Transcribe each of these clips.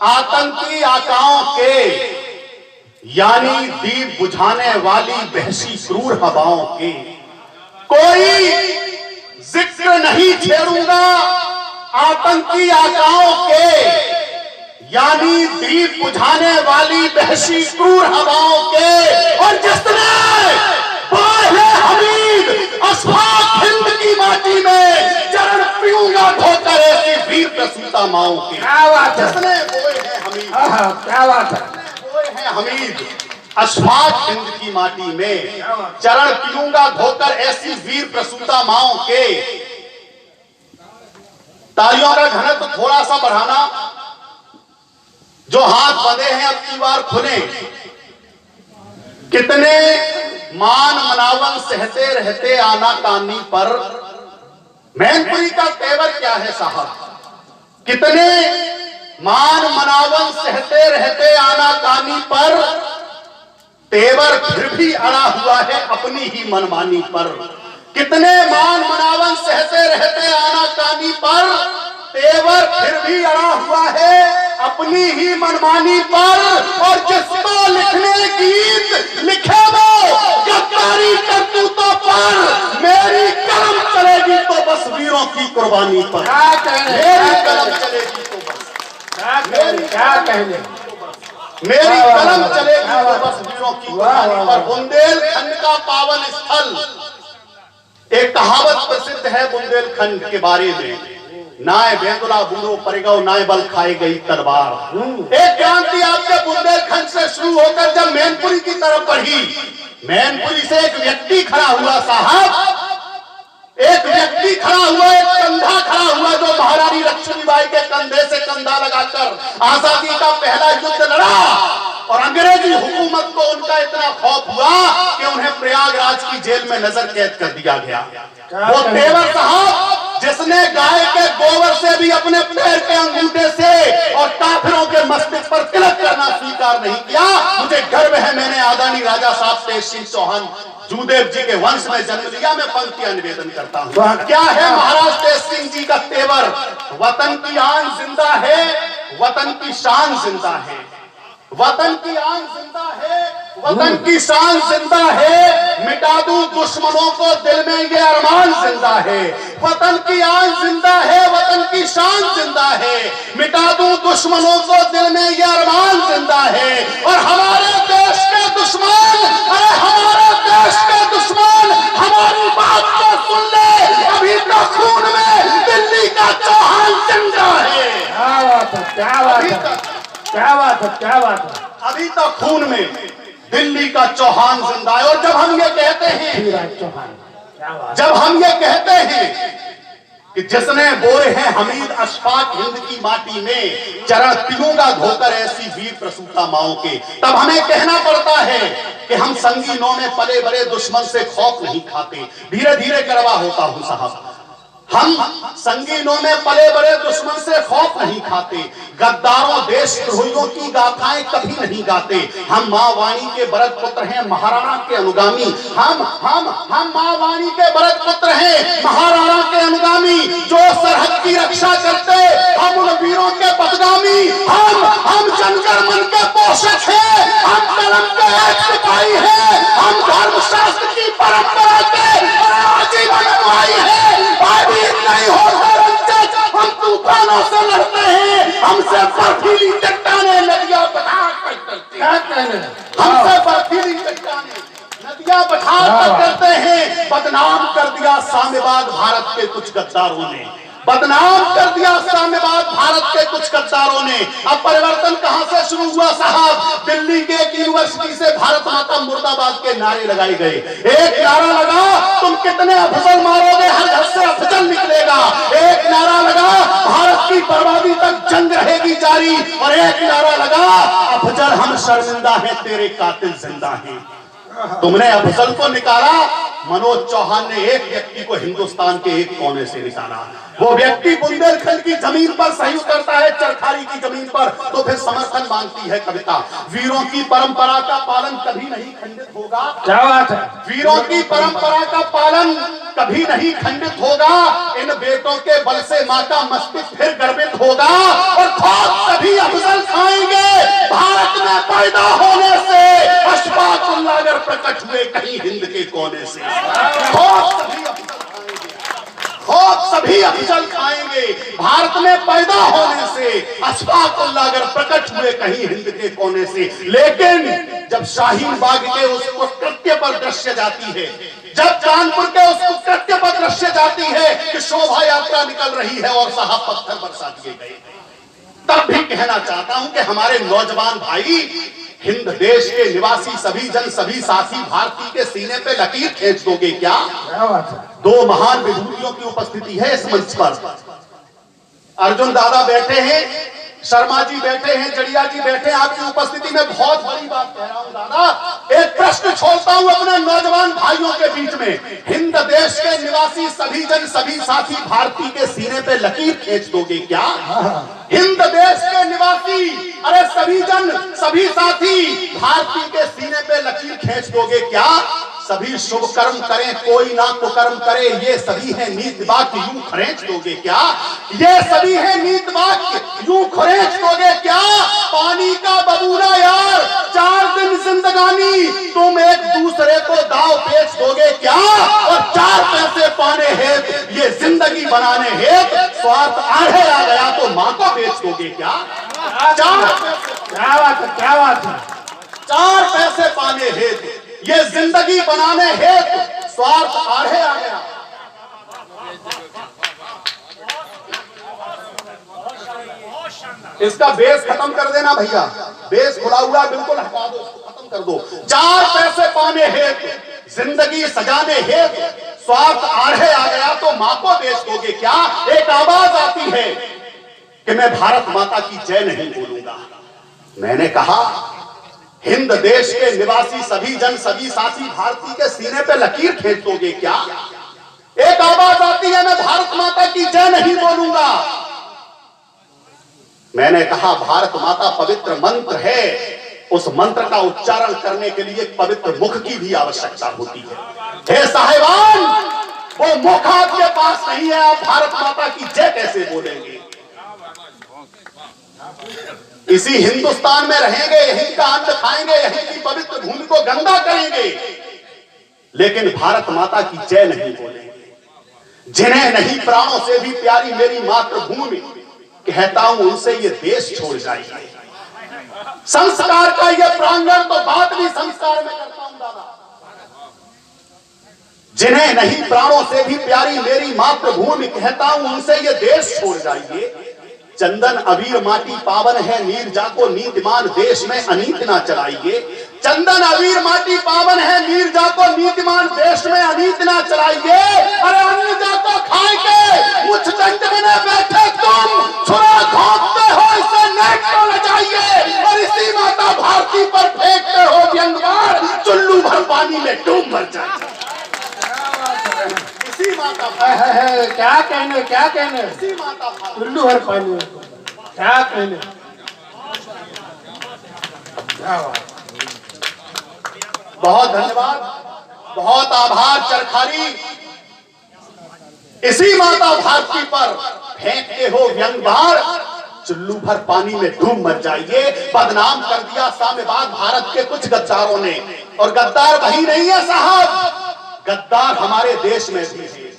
आतंकी आकाओं के यानी दीप बुझाने वाली बहसी क्रूर हवाओं के कोई जिक्र नहीं छेड़ूंगा आतंकी आकाओं के यानी दीप बुझाने वाली बहसी क्रूर हवाओं के। और जिसने बाहे हमीद अस्फाक हिंद की माटी में चरण पीऊंगा धोकर ऐसी वीर प्रसूता माओं की। जिसने बोए हैं हमीद, क्या बात है, बोए हैं हमीद अस्फाक हिंद की माटी में चरण पीऊंगा धोकर ऐसी वीर प्रसूता माओं के। तालियों का घनत्व थोड़ा सा बढ़ाना, जो हाथ बंधे हैं अब की बार खुले। कितने मान मनावन सहते रहते आना कानी पर, मैनपुरी का तेवर क्या है साहब। कितने मान मनावन सहते रहते आना कानी पर, तेवर फिर भी अड़ा हुआ है अपनी ही मनमानी पर। कितने मान मनावन सहते रहते आना कानी पर, तेवर फिर भी अड़ा हुआ है अपनी ही मनमानी पर। और जिसको लिखने गीत लिखे वो गद्दारी करतूतों पर, मेरी कलम चलेगी तो बस वीरों की कुर्बानी पर। मेरी कलम चलेगी तो बस, क्या कहने, मेरी कलम चलेगी तो बस वीरों की कुर्बानी पर। बुंदेलखंड का पावन स्थल, एक कहावत प्रसिद्ध है बुंदेलखंड के बारे में, नाय बेंदुला बूंदो परिगौ नाय बल खाई गई तलवार। एक क्रांति आपके बुंदेलखंड से शुरू होकर जब मैनपुरी की तरफ बढ़ी, मैनपुरी से एक व्यक्ति खड़ा हुआ साहब, एक व्यक्ति खड़ा हुआ, एक कंधा खड़ा हुआ जो महारानी लक्ष्मीबाई के कंधे से कंधा लगाकर आजादी का पहला युद्ध लड़ा। और अंग्रेजी हुकूमत को उनका इतना खौफ हुआ कि उन्हें प्रयागराज की जेल में नजर कैद कर दिया गया। वो तेवर साहब जिसने गाय के गोबर से भी अपने पैर के अंगूठे से और काफिरों के मस्तिष्क पर तिलक करना स्वीकार नहीं किया। मुझे गर्व है मैंने आदरणीय राजा साहब तेज सिंह चौहान जूदेव जी के वंश में जन्म लिया। मैं पंक्तियां निवेदन करता हूं। क्या है महाराज तेज सिंह जी का तेवर, वतन की आन जिंदा है, वतन की शान जिंदा है, वतन की आन जिंदा है, वतन की शान जिंदा है, मिटा दूं दुश्मनों को दिल में ये अरमान जिंदा है। वतन की आन जिंदा है, वतन की शान जिंदा है, मिटा दूं दुश्मनों को दिल में ये अरमान जिंदा है। और हमारे देश के दुश्मन, अरे हमारे देश के दुश्मन हमारी बात को सुन ले, अभी तो खून में दिल्ली का चौहान जिंदा है। क्या बात है, क्या बात है, क्या बात है, क्या बात है, अभी तक खून में दिल्ली का चौहान जिंदा है। और जब हम ये कहते हैं, जब हम ये कहते हैं कि जिसने बोए हैं हमीद अशफाक हिंद की माटी में चरण पीऊंगा धोकर ऐसी वीर प्रसूता माओं के, तब हमें कहना पड़ता है कि हम संगीनों में पले बड़े दुश्मन से खौफ नहीं खाते। धीरे धीरे करवा होता हूं साहब, हम संगीनों में पले बड़े दुश्मन से खौफ नहीं खाते, गद्दारों देशद्रोहियों की गाथाएं कभी नहीं गाते। हम मां वाणी के भरत पुत्र हैं, महाराणा के अनुगामी। हम मां वाणी के भरत पुत्र हैं, महाराणा के अनुगामी, जो सरहद की रक्षा करते, हम उन वीरों के पदगामी। हम जनगण मन के पोषक हैं, हम कलम के एक सिपाही हैं, हम धर्मशास्त्र की परंपरा के आजीवन अनुयायी हैं। नहीं होता रंजक, हम तूफानों से लड़ते हैं, हमसे बर्फीली चट्टानें नदियां पठार कर करते हैं, हमसे बर्फीली चट्टानें नदियां पठार कर करते हैं। बदनाम कर दिया साम्यवाद भारत के कुछ गद्दारों ने, बदनाम कर दिया साम्यवाद भारत के कुछ गद्दारों ने। अब परिवर्तन कहां से शुरू हुआ साहब, दिल्ली के एक यूनिवर्सिटी से भारत माता मुर्दाबाद के नारे लगाए गए। एक नारा लगा, तुम कितने अफजल मारोगे, हर घर से अफजल निकलेगा। एक नारा लगा, भारत की बर्बादी तक जंग रहेगी जारी। और एक नारा लगा, अफजल हम शर्मिंदा हैं, तेरे कातिल जिंदा हैं। तुमने अफजल को निकाला, मनोज चौहान ने एक व्यक्ति को हिंदुस्तान के एक कोने से निकाला। वो व्यक्ति बुंदेलखंड की जमीन पर सही उतरता है, चरखारी की जमीन पर, तो फिर समर्थन मांगती है कविता। वीरों की परंपरा का पालन कभी नहीं खंडित होगा। क्या बात है, वीरों की परंपरा का पालन कभी नहीं खंडित होगा। इन बेटों के बल से मां का मस्तिष्क फिर गर्वित होगा। और खुद तभी अफजल खान पैदा होने से अशफाकुल्लाह अगर प्रकट हुए कहीं हिंद के कोने से, खूब सभी अफजल खाएंगे। भारत में पैदा होने से अशफाकुल्लाह अगर प्रकट हुए कहीं हिंद के कोने से। लेकिन जब शाहीन बाग के उस कृत्य पर दृश्य जाती है, जब कानपुर के उस कृत्य पर दृश्य जाती है कि शोभा यात्रा निकल रही है और साहब पत्थर बरसा दिए गए, तब भी कहना चाहता हूं कि हमारे नौजवान भाई, हिंद देश के निवासी सभी जन सभी साथी भारती के सीने पे लकीर खींच दोगे क्या? दो महान विभूतियों की उपस्थिति है इस मंच पर। अर्जुन दादा बैठे हैं, शर्मा जी बैठे हैं, जड़िया जी बैठे हैं। आपकी उपस्थिति में बहुत बड़ी बात कह रहा हूं दादा। एक प्रश्न छोड़ता हूं अपने नौजवान भाइयों के बीच में, हिंद देश के निवासी सभी जन सभी साथी भारती के सीने पे लकीर खींच दोगे क्या? हिंद देश के निवासी, अरे सभी जन सभी साथी भारती के सीने पे लकीर खींच दोगे क्या? सभी शुभ कर्म करें कोई ना कुकर्म करे, ये सभी है नीत वाक्य यूं खरेंच दोगे क्या? ये सभी है नीत वाक्य यूं खरेंच दोगे क्या? पानी का बबूला यार 4 दिन जिंदगानी, तुम एक दूसरे को दाव पेच दोगे क्या? और 4 पैसे पाने हेत, ये जिंदगी बनाने हेत स्वार्थ आड़े आ गया तो मां को बेच दोगे क्या? 4 पैसे, क्या बात है, क्या बात है। 4 पैसे पाने हेत, ये जिंदगी बनाने हेतु स्वार्थ आड़े आ गया। इसका बेस खत्म कर देना भैया, बेस खुला हुआ बिल्कुल हटा दो, खत्म कर दो। 4 पैसे पाने हेतु, जिंदगी सजाने हेतु स्वार्थ आड़े आ गया तो मां को बेच दोगे क्या? एक आवाज आती है कि मैं भारत माता की जय नहीं बोलूंगा। मैंने कहा हिंद देश के निवासी सभी जन सभी साथी भारती के सीने पे लकीर खींच दोगे क्या? एक आवाज आती है मैं भारत माता की जय नहीं बोलूंगा। मैंने कहा भारत माता पवित्र मंत्र है, उस मंत्र का उच्चारण करने के लिए पवित्र मुख की भी आवश्यकता होती है। हे साहिबान, वो मुख आपके पास नहीं है, आप भारत माता की जय कैसे बोलेंगे? इसी हिंदुस्तान में रहेंगे, यहीं का अन्न खाएंगे, यहीं की पवित्र भूमि को गंदा करेंगे, लेकिन भारत माता की जय नहीं बोलेंगे। जिन्हें नहीं प्राणों से भी प्यारी मेरी मातृभूमि, कहता हूं उनसे ये देश छोड़ जाइए। संस्कार का ये प्रांगण तो बात भी संस्कार में करता हूं दादा। जिन्हें नहीं प्राणों से भी प्यारी मेरी मातृभूमि, कहता हूं उनसे ये देश छोड़ जाइए। चंदन अबीर माटी पावन है, नीर जाको नीतिमान देश में अनीत ना चलाइए। चंदन अबीर माटी पावन है, नीर जाको नीतिमान देश में अनीत ना चलाइए। अरे अन्न जाको खाए के मुझ दंड में बैठे तुम छुरा घोंपते हो, इसे नेक को लजाइए और इसी माता भारती पर फेंकते हो व्यंगवार, चुल्लू भर पानी में डूब मर जाए। इसी माता है, क्या कहने, क्या कहने, इसी माता उल्लू हर पानी, क्या कहने। बहुत धन्यवाद, बहुत आभार चरखारी। इसी माता भारती पर फेंकते हो व्यंगवार, चुल्लू भर पानी में डूब मर जाइए। बदनाम कर दिया साम्यवाद भारत के कुछ गद्दारों ने, और गद्दार वही नहीं है साहब, गद्दार हमारे देश में भी है।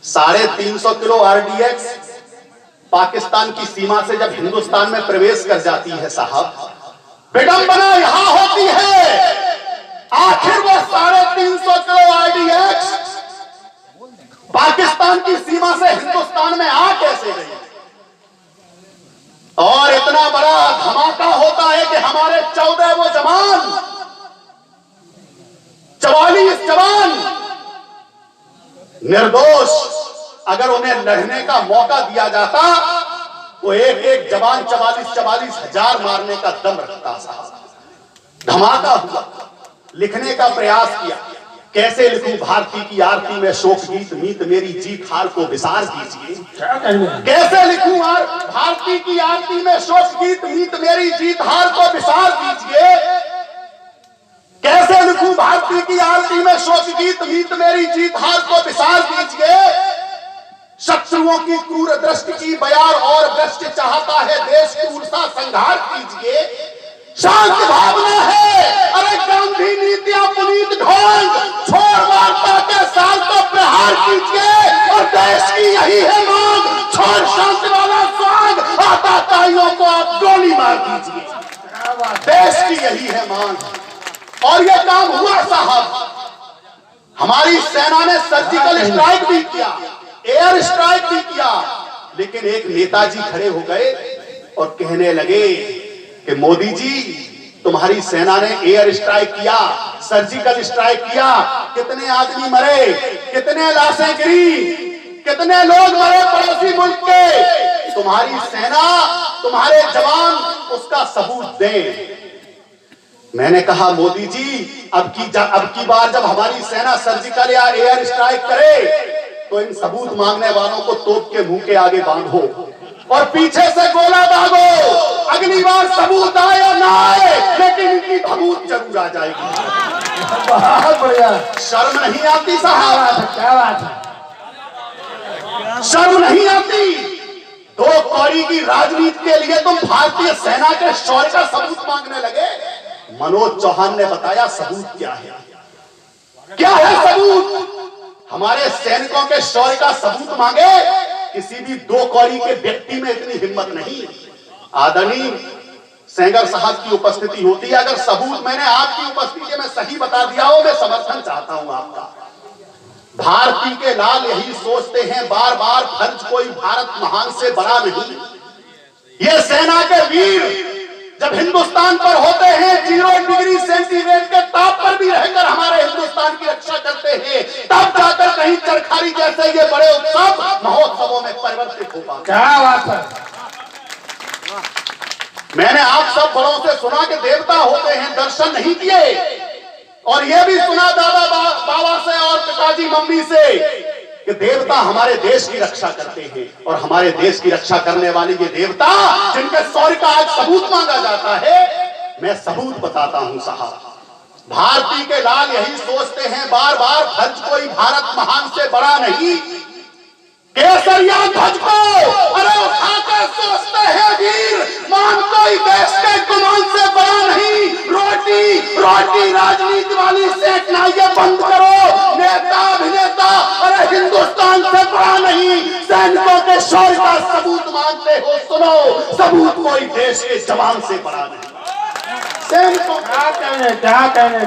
350 किलो RDX पाकिस्तान की सीमा से जब हिंदुस्तान में प्रवेश कर जाती है साहब, विडंबना यहां होती है, आखिर वो 350 किलो RDX पाकिस्तान की सीमा से हिंदुस्तान में आ कैसे गई? और इतना बड़ा धमाका होता है कि हमारे 14 वो जवान, 44 जवान निर्दोष, अगर उन्हें लड़ने का मौका दिया जाता तो एक एक जवान 44 हजार मारने का दम रखता साहब। धमाका हुआ, लिखने का प्रयास किया, कैसे लिखूं भारती की आरती में शोक गीत, मीत मेरी जीत हार को विसार दीजिए। कैसे लिखूं भारती की आरती में शोक गीत, मीत मेरी जीत हार को विसार दीजिए। कैसे लिखूं भारती की आरती में शोक गीत, मीत मेरी जीत हार को विसार दीजिए। शत्रुओं की क्रूर दृष्टि की बयार और दृष्टि चाहता है देश की उर्सा संघार कीजिए। शांत भावना है। अरे गांधी नीतियां पुनीत ढोंग, छोड़ वार्ता के साथ तो प्रहार कीजिए और देश की यही है मांग, छोड़ शांति वाला स्वांग, आताताइयों को आप गोली मार दीजिए। देश की यही है मांग और ये काम हुआ साहब। हमारी सेना ने सर्जिकल स्ट्राइक भी किया, एयर स्ट्राइक भी किया, लेकिन एक नेताजी खड़े हो गए और कहने लगे कि मोदी जी तुम्हारी सेना ने एयर स्ट्राइक किया, सर्जिकल स्ट्राइक किया, कितने आदमी मरे, कितने लाशें गिरी, कितने लोग मरे पड़ोसी मुल्क के, तुम्हारी सेना, तुम्हारे जवान उसका सबूत दें। मैंने कहा मोदी जी अब की बार जब हमारी सेना सर्जिकल या एयर स्ट्राइक करे तो इन सबूत मांगने वालों को तोप के मुंह के आगे बांधो और पीछे से गोला दागो। अगली बार सबूत आए या ना आए, लेकिन इनकी भभूत जरूर आ जाएगी। बहुत बढ़िया। शर्म नहीं आती साहब? क्या बात है? शर्म नहीं आती? 2 कौड़ी की राजनीति के लिए तुम भारतीय सेना के शौर्य का सबूत मांगने लगे। मनोज चौहान ने बताया सबूत क्या है। क्या है सबूत? हमारे सैनिकों के शौर्य का सबूत मांगे, किसी भी 2 कौड़ी के व्यक्ति में इतनी हिम्मत नहीं। आदरणीय सेंगर साहब की उपस्थिति होती है, अगर सबूत मैंने आपकी उपस्थिति में सही बता दिया हो, मैं समर्थन चाहता हूं आपका। भारती के लाल यही सोचते हैं बार बार, फर्ज कोई भारत महान से बड़ा नहीं। ये सेना के वीर जब हिंदुस्तान पर होते हैं 0 डिग्री सेंटीग्रेड के ताप पर भी रहकर हमारे हिंदुस्तान की रक्षा करते हैं, तब जाकर कहीं चरखारी जैसे ये बड़े उत्सव महोत्सवों में परिवर्तित हो पाते। क्या बात है? मैंने आप सब बड़ों से सुना कि देवता होते हैं, दर्शन नहीं किए, और यह भी सुना दादा बाबा से और पिताजी मम्मी से कि देवता हमारे देश की रक्षा करते हैं, और हमारे देश की रक्षा करने वाले ये देवता जिनके शौर्य का आज सबूत मांगा जाता है, मैं सबूत बताता हूं साहब। भारती के लाल यही सोचते हैं बार बार, फर्ज कोई भारत महान से बड़ा नहीं। केसरिया ध्वज को अरे उठाकर सोचते हैं वीर, मान कोई देश के गुमान से बड़ा नहीं। रोटी राजनीति वाली सेकना ये बंद करो। नेता अभिनेता अरे हिंदुस्तान से बड़ा नहीं। सैनिकों के शौर्य का सबूत मांगते हो, सुनो, सबूत कोई देश के जवान से बड़ा नहीं। सैनिकों क्या कहने